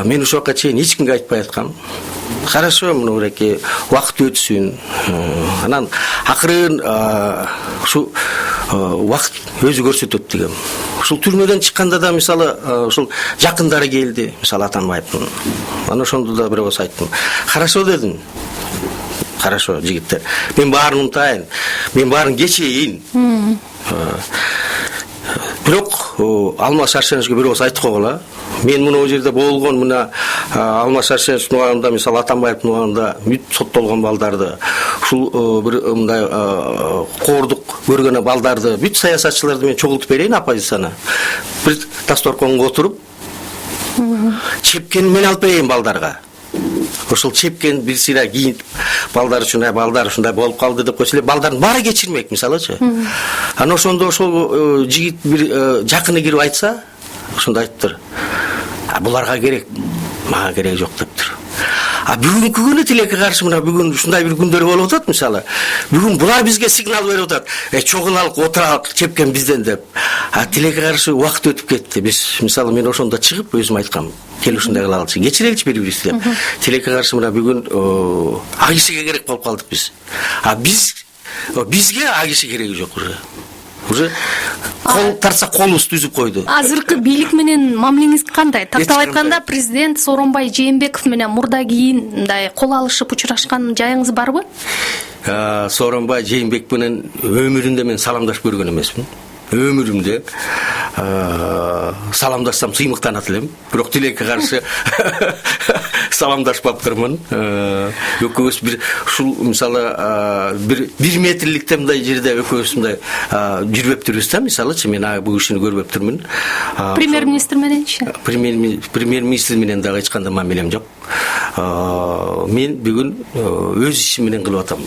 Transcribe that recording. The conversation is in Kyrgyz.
мен ошол убакка чейин эч кимге айтпай аткам. Хорошо, мынабыраке убакыт өтсүн. Анан акырын ушу убакыт өзү көрсөтөт дегем. Ушул түрмөдөн чыкканда да мисалы ушул жакындары келди, мисалы Атамбаевдин. Ана ошондо да бир ооз айттым. Хорошо дедим. Хорошо, жигиттер. Мен баарын унутайын. Мен баарын кечейин. Бирок Алмаз Шаршеновичке бир ооз айтып койгула. Мен мына жерде болгон мына Алмаз Шаршеновичтин убагында, мисалы Атамбаевдин убагында бүт соттолгон балдарды, ушул бир мындай коордук көргөн балдарды, бүт саясатчыларды мен чогултуп берейин оппозицияны. Бир дасторконго отуруп, чепкени мен алып берейин балдарга. Ошол чепкен бир сыйра кийинип балдар үчүн, балдар ушундай болуп калды деп койсо эле, балдардын баары кечирмек мисалычы. Анан ошондо ошол жигит бир жакыны кирип айтса, ушундай айтыптыр. Буларга керек, мага кереги жок дептир. Бүгүнкү күнү тилекке каршы мына бүгүн ушундай бир күндөр болуп атат мисалы. Бүгүн булар бизге сигнал берип атат. Чогулалык, отуралык, чепкен бизден деп. Тилекке каршы убакыт өтүп кетти. Биз мисалы мен ошондо чыгып өзүм айткам. Кел ушундай кылалычы, кечиреличи бири-бирибизди деп. Тилекке каршы мына бүгүн ак кишиге керек болуп калдык биз. Бизге ак киши кереги жок уже кол тартса колубузду үзүп койду. Азыркы бийлик менен мамилеңиз кандай? Тактап айтканда, президент Сооронбай Жээнбеков менен мурда кийин мындай кол алышып учурашкан жайыңыз барбы? Сооронбай Жээнбеков менен өмүрүмдө мен саламдашып көргөн эмесмин. Өмүрүмдө саламдашсам сыймыктанат элем. Бирок тилекке каршы саламдашпаптырмын. Экөөбүз бир ушул мисалы бир метрликте мындай жерде экөөбүз мындай жүрбөптүрбүз да, мисалычы мен бул кишини көрбөптүрмүн. Премьер-министр мененчи? Премьер-министр менен дагы эч кандай мамилем жок. Мен бүгүн өз ишим менен кылып атам.